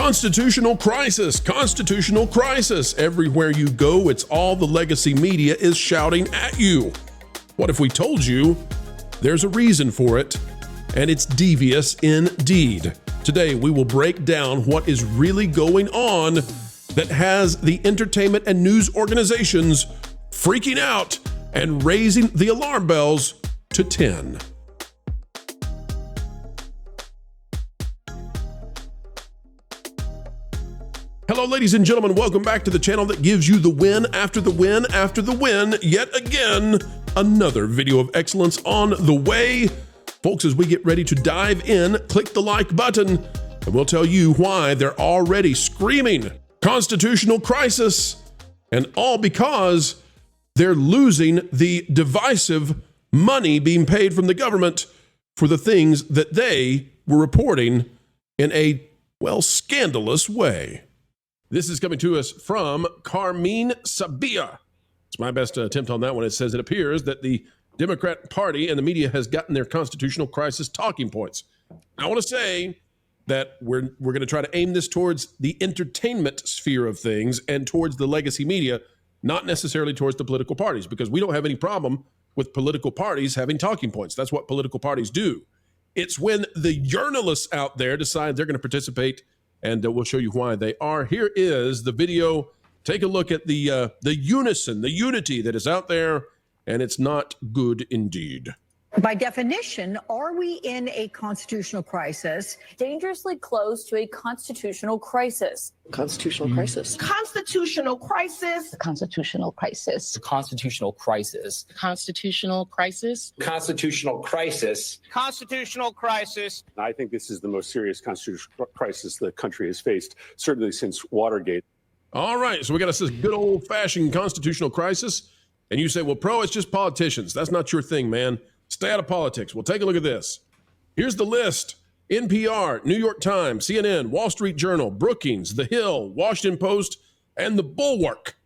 Constitutional crisis, constitutional crisis. Everywhere you go, it's all the legacy media is shouting at you. What if we told you there's a reason for it, and it's devious indeed? Today, we will break down what is really going on that has the entertainment and news organizations freaking out and raising the alarm bells to 10. Hello, ladies and gentlemen. Welcome back to the channel that gives you the win after the win after the win. Yet again, another video of excellence on the way. Folks, as we get ready to dive in, click the like button, and we'll tell you why they're already screaming constitutional crisis, and all because they're losing the divisive money being paid from the government for the things that they were reporting in a, well, scandalous way. This is coming to us from Carmine Sabia. It's my best attempt on that one. It says it appears that the Democrat Party and the media has gotten their constitutional crisis talking points. I want to say that we're going to try to aim this towards the entertainment sphere of things and towards the legacy media, not necessarily towards the political parties, because we don't have any problem with political parties having talking points. That's what political parties do. It's when the journalists out there decide they're going to participate, and we'll show you why they are. Here is the video. Take a look at the unison, the unity that is out there, and it's not good indeed. By definition, are we in a constitutional crisis? Dangerously close to a constitutional crisis. Constitutional crisis. Constitutional crisis. Constitutional crisis. Constitutional crisis. Constitutional crisis. Constitutional crisis. Constitutional crisis. I think this is the most serious constitutional crisis the country has faced, certainly since Watergate. All right, so we got a good old-fashioned constitutional crisis, and you say, well, Pro, it's just politicians. That's not your thing, man. Stay out of politics. Well, take a look at this. Here's the list. NPR, New York Times, CNN, Wall Street Journal, Brookings, The Hill, Washington Post, and The Bulwark.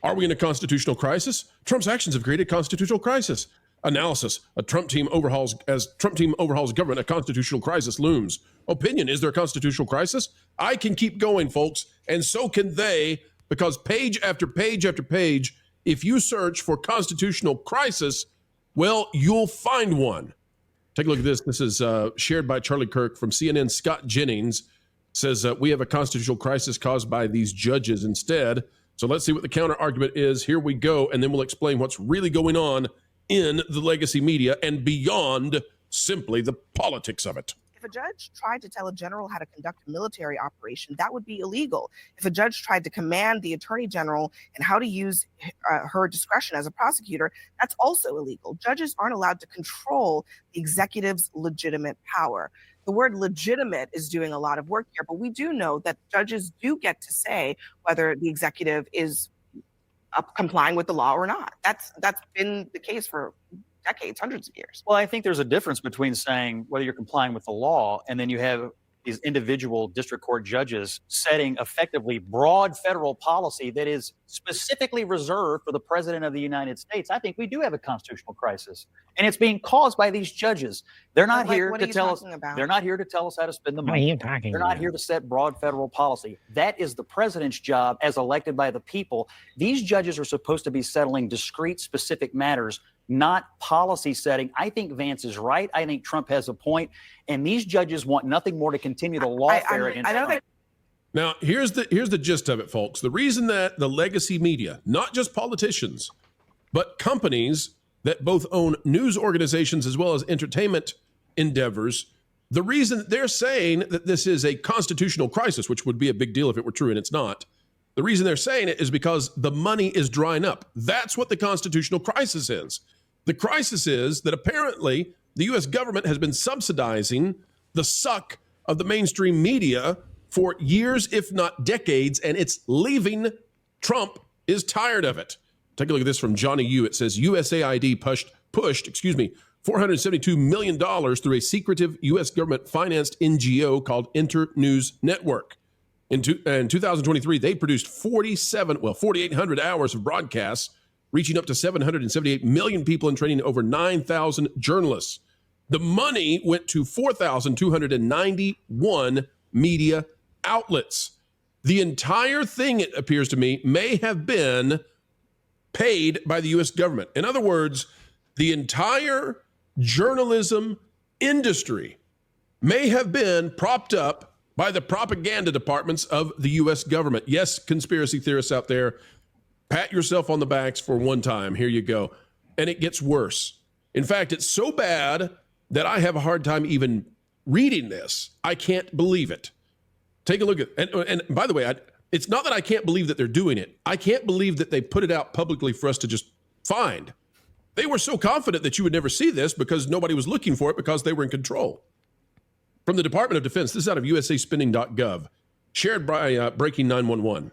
Are we in a constitutional crisis? Trump's actions have created a constitutional crisis. Analysis, Trump team overhauls government, a constitutional crisis looms. Opinion, is there a constitutional crisis? I can keep going, folks, and so can they, because page after page after page, if you search for constitutional crisis, well, you'll find one. Take a look at this. This is shared by Charlie Kirk from CNN. Scott Jennings says we have a constitutional crisis caused by these judges instead. So let's see what the counter argument is. Here we go, and then we'll explain what's really going on in the legacy media and beyond simply the politics of it. If a judge tried to tell a general how to conduct a military operation, that would be illegal. If a judge tried to command the attorney general and how to use her discretion as a prosecutor, that's also illegal. Judges aren't allowed to control the executive's legitimate power. The word legitimate is doing a lot of work here, but we do know that judges do get to say whether the executive is complying with the law or not. That's been the case for decades, hundreds of years. Well, I think there's a difference between saying whether you're complying with the law, and then you have these individual district court judges setting effectively broad federal policy that is specifically reserved for the president of the United States. I think we do have a constitutional crisis, and it's being caused by these judges. They're not here to tell us. They're not here to tell us how to spend the money. What are you talking They're about? not here to set broad federal policy. That is the president's job as elected by the people. These judges are supposed to be settling discrete, specific matters, not policy setting. I think Vance is right. I think Trump has a point, and these judges want nothing more to continue the lawfare against Trump. Now, here's the gist of it, folks. The reason that the legacy media, not just politicians, but companies that both own news organizations as well as entertainment endeavors, the reason they're saying that this is a constitutional crisis, which would be a big deal if it were true, and it's not, the reason they're saying it is because the money is drying up. That's what the constitutional crisis is. The crisis is that apparently the U.S. government has been subsidizing the suck of the mainstream media for years, if not decades, and it's leaving. Trump is tired of it. Take a look at this from Johnny Yu. It says USAID pushed $472 million through a secretive U.S. government-financed NGO called Internews Network. In 2023, they produced 4,800 hours of broadcasts, reaching up to 778 million people and training over 9,000 journalists. The money went to 4,291 media outlets. The entire thing, it appears to me, may have been paid by the U.S. government. In other words, the entire journalism industry may have been propped up by the propaganda departments of the U.S. government. Yes, conspiracy theorists out there, pat yourself on the backs for one time. Here you go. And it gets worse. In fact, it's so bad that I have a hard time even reading this. I can't believe it. Take a look at it. And by the way, it's not that I can't believe that they're doing it. I can't believe that they put it out publicly for us to just find. They were so confident that you would never see this because nobody was looking for it because they were in control. From the Department of Defense, this is out of usaspending.gov, shared by Breaking 911.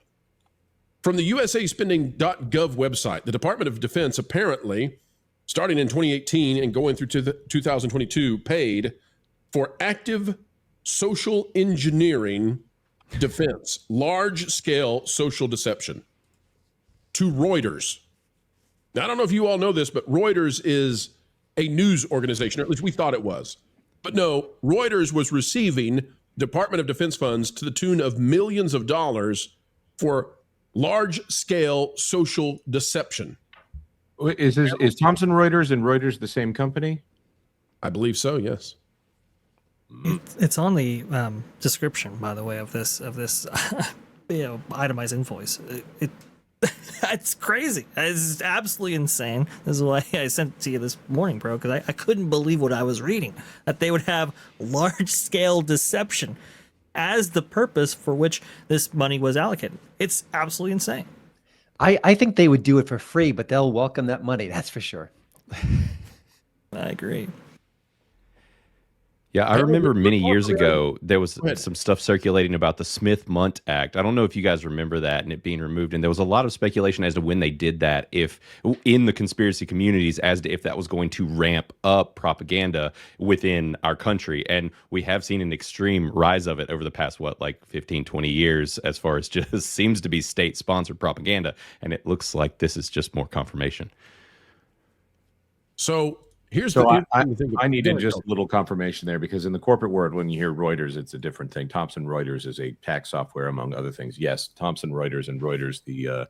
From the usaspending.gov website, the Department of Defense apparently, starting in 2018 and going through to 2022, paid for active social engineering defense, large-scale social deception, to Reuters. Now, I don't know if you all know this, but Reuters is a news organization, or at least we thought it was. But no, Reuters was receiving Department of Defense funds to the tune of millions of dollars for large-scale social deception. Is Thomson Reuters and Reuters the same company? I believe so, yes. It's on the description, by the way, of this itemized invoice. It's crazy. It's absolutely insane. This is why I sent it to you this morning, bro, because I couldn't believe what I was reading, that they would have large-scale deception as the purpose for which this money was allocated. It's absolutely insane. I think they would do it for free, but they'll welcome that money. That's for sure. I agree. Yeah, I remember many years ago, there was some stuff circulating about the Smith-Mundt Act. I don't know if you guys remember that and it being removed. And there was a lot of speculation as to when they did that, if in the conspiracy communities, as to if that was going to ramp up propaganda within our country. And we have seen an extreme rise of it over the past, 15, 20 years, as far as just seems to be state-sponsored propaganda. And it looks like this is just more confirmation. So I needed just a little confirmation there, because in the corporate world, when you hear Reuters, it's a different thing. Thomson Reuters is a tax software, among other things. Yes, Thomson Reuters and Reuters, the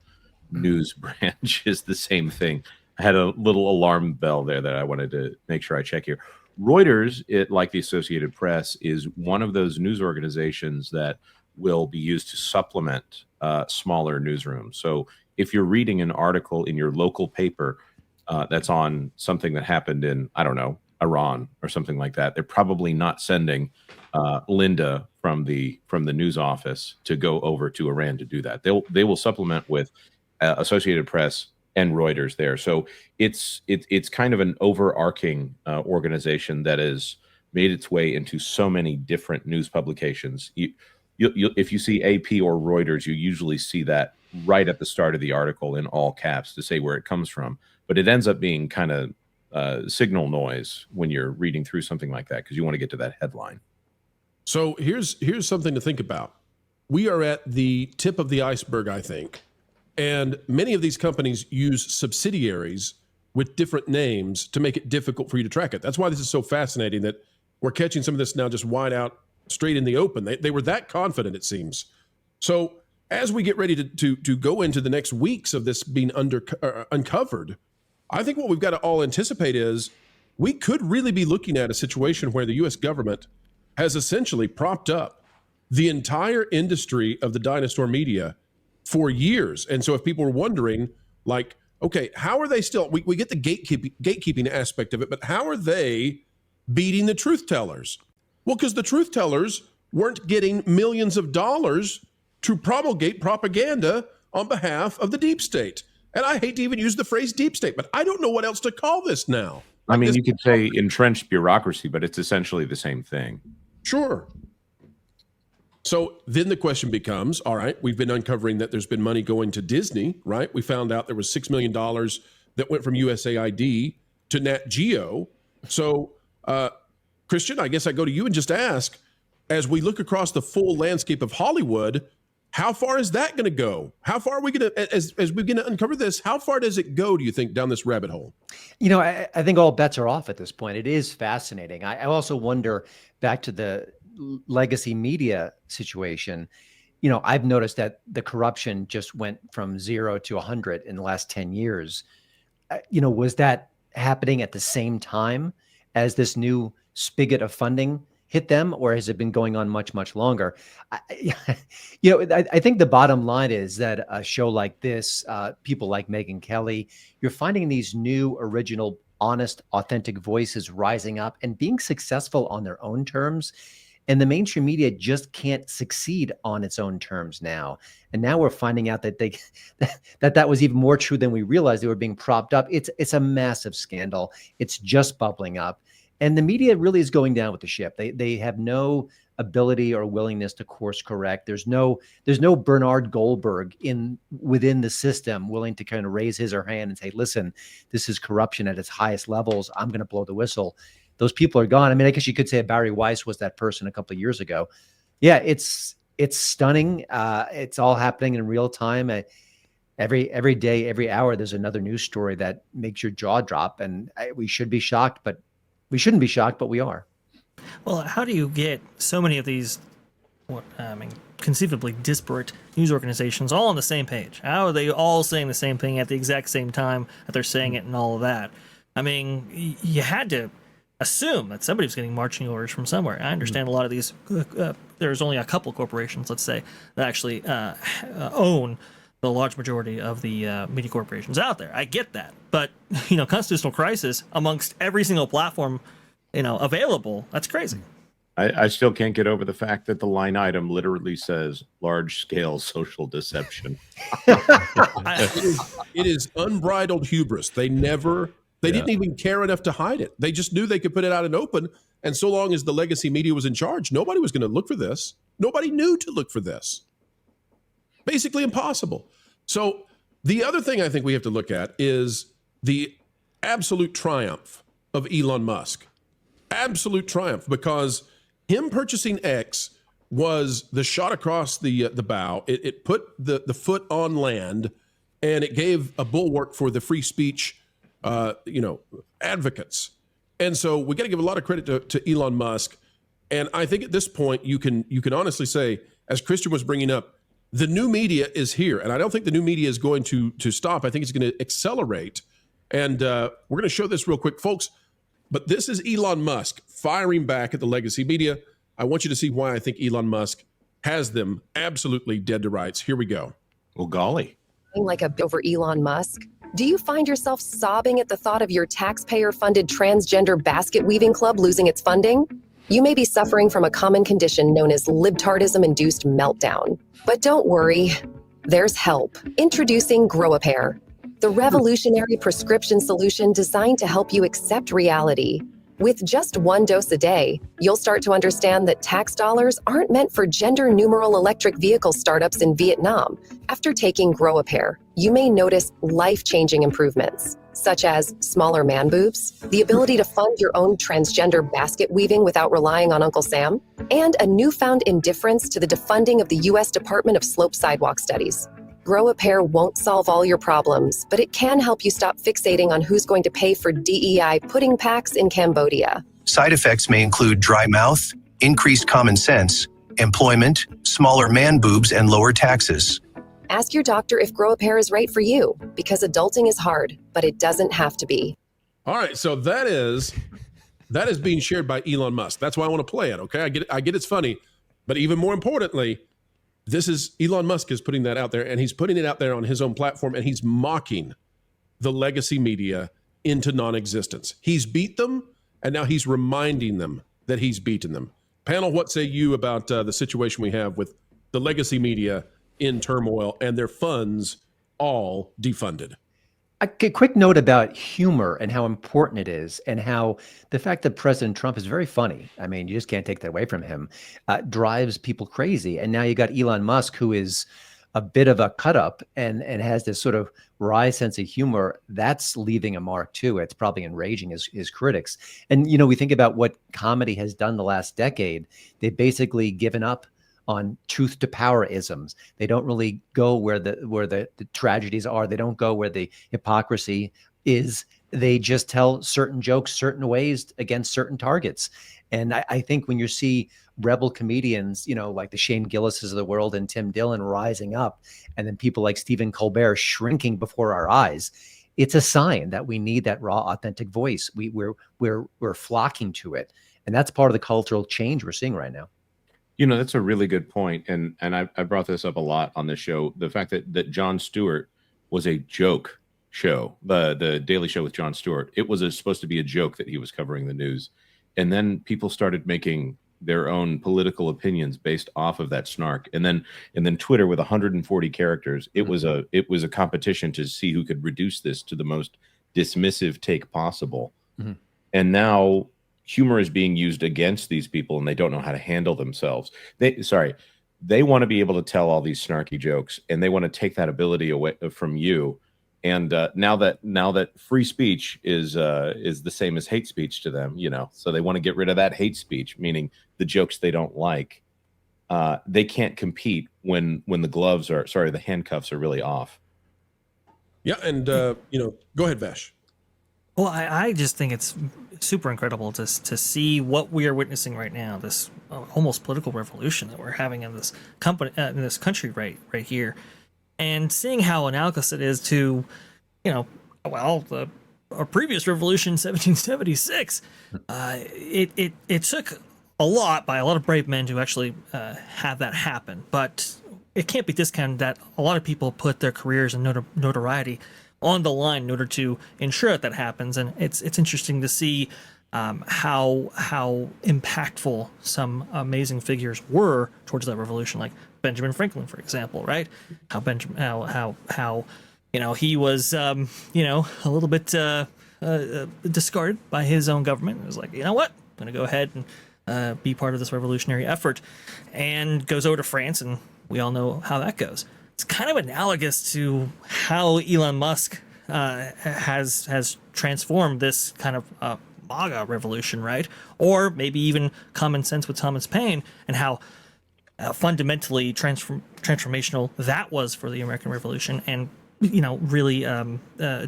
news branch, is the same thing. I had a little alarm bell there that I wanted to make sure I check here. Reuters, like the Associated Press, is one of those news organizations that will be used to supplement smaller newsrooms. So if you're reading an article in your local paper that's on something that happened in, I don't know, Iran or something like that, they're probably not sending Linda from the news office to go over to Iran to do that. They will supplement with Associated Press and Reuters there. So it's kind of an overarching organization that has made its way into so many different news publications. If you see AP or Reuters, you usually see that right at the start of the article in all caps to say where it comes from. But it ends up being kind of signal noise when you're reading through something like that, because you want to get to that headline. So here's something to think about. We are at the tip of the iceberg, I think. And many of these companies use subsidiaries with different names to make it difficult for you to track it. That's why this is so fascinating, that we're catching some of this now just wide out, straight in the open. They were that confident, it seems. So as we get ready to go into the next weeks of this being uncovered, I think what we've got to all anticipate is we could really be looking at a situation where the U.S. government has essentially propped up the entire industry of the dinosaur media for years. And so if people are wondering, like, okay, how are they still, we get the gatekeeping aspect of it, but how are they beating the truth tellers? Well, because the truth tellers weren't getting millions of dollars to promulgate propaganda on behalf of the deep state. And I hate to even use the phrase deep state, but I don't know what else to call this now. I mean, you could say entrenched bureaucracy, but it's essentially the same thing. Sure. So then the question becomes, all right, we've been uncovering that there's been money going to Disney, right? We found out there was $6 million that went from USAID to Nat Geo. So, Christian, I guess I go to you and just ask, as we look across the full landscape of Hollywood, how far is that going to go? How far are we going to, as we begin to uncover this, how far does it go, do you think, down this rabbit hole? You know, I think all bets are off at this point. It is fascinating. I also wonder, back to the legacy media situation, you know, I've noticed that the corruption just went from 0 to 100 in the last 10 years. You know, was that happening at the same time as this new spigot of funding hit them, or has it been going on much, much longer? I think the bottom line is that a show like this, people like Megyn Kelly, you're finding these new, original, honest, authentic voices rising up and being successful on their own terms. And the mainstream media just can't succeed on its own terms now. And now we're finding out that that was even more true than we realized. They were being propped up. It's a massive scandal. It's just bubbling up. And the media really is going down with the ship. They have no ability or willingness to course correct. There's no Bernard Goldberg within the system willing to kind of raise his or her hand and say, listen, this is corruption at its highest levels. I'm going to blow the whistle. Those people are gone. I mean, I guess you could say Barry Weiss was that person a couple of years ago. Yeah, it's stunning. It's all happening in real time. Every day, every hour, there's another news story that makes your jaw drop. And we should be shocked, but we shouldn't be shocked, but we are. Well, how do you get so many of these, conceivably disparate news organizations all on the same page? How are they all saying the same thing at the exact same time that they're saying it and all of that? I mean, you had to assume that somebody was getting marching orders from somewhere. I understand a lot of these, there's only a couple corporations, let's say, that actually own the large majority of the media corporations out there. I get that. But, constitutional crisis amongst every single platform, available, that's crazy. I still can't get over the fact that the line item literally says large-scale social deception. It is unbridled hubris. They didn't even care enough to hide it. They just knew they could put it out in open. And so long as the legacy media was in charge, nobody was going to look for this. Nobody knew to look for this. Basically impossible. So the other thing I think we have to look at is the absolute triumph of Elon Musk. Absolute triumph, because him purchasing X was the shot across the bow. It put the foot on land, and it gave a bulwark for the free speech advocates. And so we got to give a lot of credit to Elon Musk. And I think at this point, you can honestly say, as Christian was bringing up, the new media is here. And I don't think the new media is going to stop. I think it's going to accelerate. And we're going to show this real quick, folks. But this is Elon Musk firing back at the legacy media. I want you to see why I think Elon Musk has them absolutely dead to rights. Here we go. Well, golly. Like over Elon Musk? Do you find yourself sobbing at the thought of your taxpayer-funded transgender basket weaving club losing its funding? You may be suffering from a common condition known as libtardism-induced meltdown. But don't worry, there's help. Introducing Grow-A-Pair, the revolutionary prescription solution designed to help you accept reality. With just one dose a day, you'll start to understand that tax dollars aren't meant for gender numeral electric vehicle startups in Vietnam. After taking Grow-A-Pair, you may notice life-changing improvements, such as smaller man boobs, the ability to fund your own transgender basket weaving without relying on Uncle Sam, and a newfound indifference to the defunding of the U.S. Department of Slope Sidewalk Studies. Grow-A-Pair won't solve all your problems, but it can help you stop fixating on who's going to pay for DEI pudding packs in Cambodia. Side effects may include dry mouth, increased common sense, employment, smaller man boobs, and lower taxes. Ask your doctor if Grow-A-Pair is right for you, because adulting is hard, but it doesn't have to be. All right, so that is being shared by Elon Musk. That's why I want to play it, okay? I get it's funny, but even more importantly, this is Elon Musk is putting that out there, and he's putting it out there on his own platform, and he's mocking the legacy media into non-existence. He's beat them, and now he's reminding them that he's beaten them. Panel, what say you about the situation we have with the legacy media in turmoil and their funds all defunded? A quick note about humor and how important it is, and how the fact that President Trump is very funny, I mean, you just can't take that away from him, drives people crazy. And now you got Elon Musk, who is a bit of a cut up and has this sort of wry sense of humor. That's leaving a mark too. It's probably enraging his critics. And, we think about what comedy has done the last decade. They've basically given up on truth to power isms. They don't really go where the tragedies are. They don't go where the hypocrisy is. They just tell certain jokes certain ways against certain targets. And I think when you see rebel comedians, like the Shane Gillises of the world and Tim Dillon rising up, and then people like Stephen Colbert shrinking before our eyes. It's a sign that we need that raw, authentic voice. We're flocking to it, and that's part of the cultural change we're seeing right now. That's a really good point, and I brought this up a lot on this show. The fact that Jon Stewart was a joke show, the Daily Show with Jon Stewart. It was supposed to be a joke that he was covering the news, and then people started making their own political opinions based off of that snark. And then Twitter with 140 characters, it was a competition to see who could reduce this to the most dismissive take possible. Mm-hmm. And now humor is being used against these people, and they don't know how to handle themselves. They want to be able to tell all these snarky jokes, and they want to take that ability away from you. And now that free speech is the same as hate speech to them, so they want to get rid of that hate speech, meaning the jokes they don't like. They can't compete when the handcuffs are really off. Yeah, and go ahead, Vash. Well, I just think it's super incredible to see what we are witnessing right now, this almost political revolution that we're having in this country right here, and seeing how analogous it is to, our previous revolution, 1776. It took a lot by a lot of brave men to actually have that happen, but it can't be discounted that a lot of people put their careers and notoriety on the line in order to ensure that happens. And it's interesting to see how impactful some amazing figures were towards that revolution, like Benjamin Franklin, for example, right? How he was a little bit discarded by his own government. It was like, you know what, I'm going to go ahead and be part of this revolutionary effort, and goes over to France, and we all know how that goes. It's kind of analogous to how Elon Musk has transformed this kind of MAGA revolution, right? Or maybe even Common Sense with Thomas Paine, and how fundamentally transformational that was for the American Revolution, and really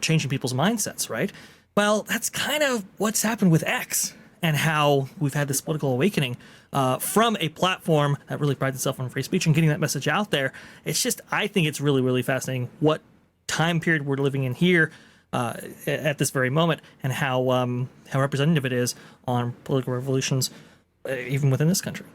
changing people's mindsets, right? Well, that's kind of what's happened with X, and how we've had this political awakening from a platform that really prides itself on free speech and getting that message out there. It's just, I think it's really, really fascinating what time period we're living in here at this very moment, and how representative it is on political revolutions even within this country.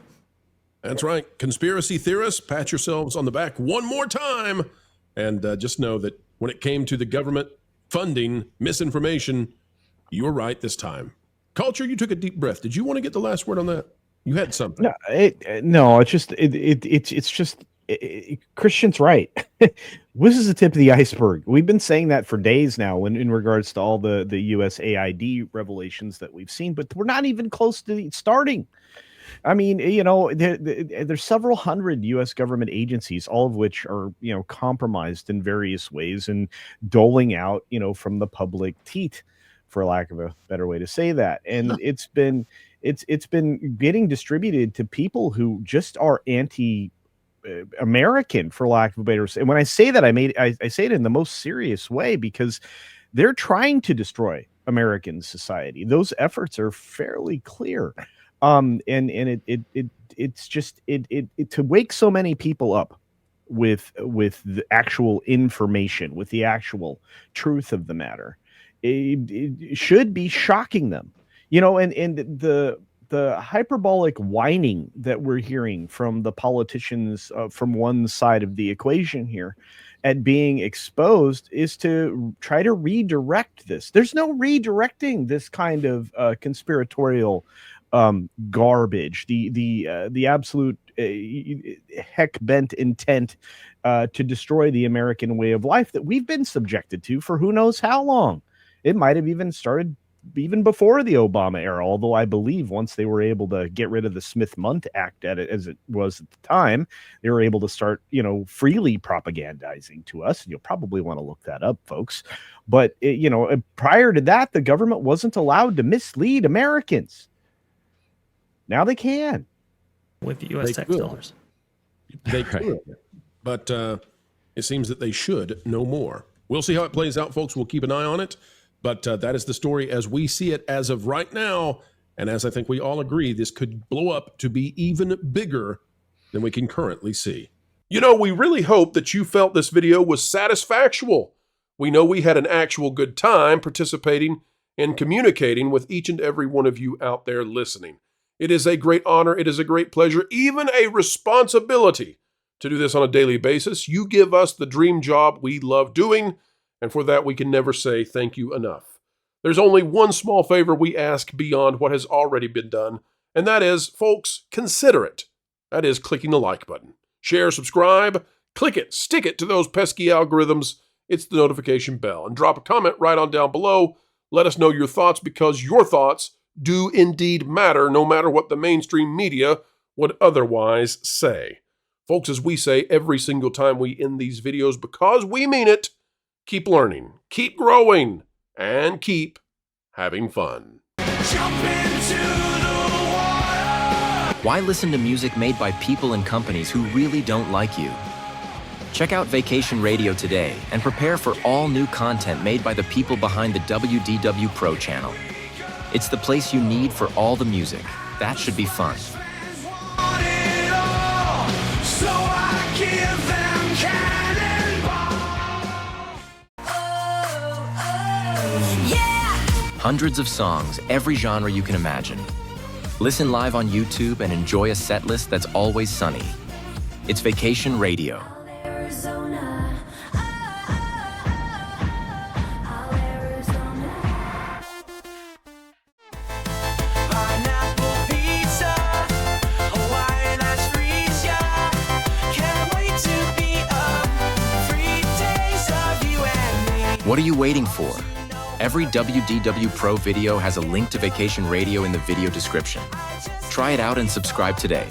That's right. Conspiracy theorists, pat yourselves on the back one more time, and just know that when it came to the government funding misinformation, you were right this time. Culture, you took a deep breath. Did you want to get the last word on that? You had something. No, it's just Christian's right. This is the tip of the iceberg. We've been saying that for days now in regards to all the USAID revelations that we've seen, but we're not even close to starting. I mean, there's several hundred U.S. government agencies, all of which are, compromised in various ways and doling out, from the public teat, for lack of a better way to say that. And it's been getting distributed to people who just are anti-American, for lack of a better say. And when I say that, I say it in the most serious way, because they're trying to destroy American society. Those efforts are fairly clear. And it's just to wake so many people up with the actual information, with the actual truth of the matter, it should be shocking them, and the hyperbolic whining that we're hearing from the politicians from one side of the equation here at being exposed is to try to redirect this. There's no redirecting this kind of conspiratorial garbage, the absolute heck bent intent to destroy the American way of life that we've been subjected to for who knows how long. It might have even started even before the Obama era, although I believe once they were able to get rid of the Smith-Mundt Act as it was at the time, they were able to start, freely propagandizing to us. And you'll probably want to look that up, folks. But, prior to that, the government wasn't allowed to mislead Americans. Now they can. With U.S. tax dollars. They could. But it seems that they should no more. We'll see how it plays out, folks. We'll keep an eye on it. But that is the story as we see it as of right now. And as I think we all agree, this could blow up to be even bigger than we can currently see. You know, we really hope that you felt this video was satisfactual. We know we had an actual good time participating and communicating with each and every one of you out there listening. It is a great honor, it is a great pleasure, even a responsibility to do this on a daily basis. You give us the dream job we love doing, and for that we can never say thank you enough. There's only one small favor we ask beyond what has already been done, and that is, folks, consider it. That is clicking the like button. Share, subscribe, click it, stick it to those pesky algorithms. It's the notification bell. And drop a comment right on down below. Let us know your thoughts, because your thoughts do indeed matter, no matter what the mainstream media would otherwise say. Folks, as we say every single time we end these videos, because we mean it, keep learning, keep growing, and keep having fun. Why listen to music made by people and companies who really don't like you? Check out Vacation Radio today and prepare for all new content made by the people behind the WDW Pro Channel. It's the place you need for all the music. That should be fun. Hundreds of songs, every genre you can imagine. Listen live on YouTube and enjoy a set list that's always sunny. It's Vacation Radio. What are you waiting for? Every WDW Pro video has a link to Vacation Radio in the video description. Try it out and subscribe today.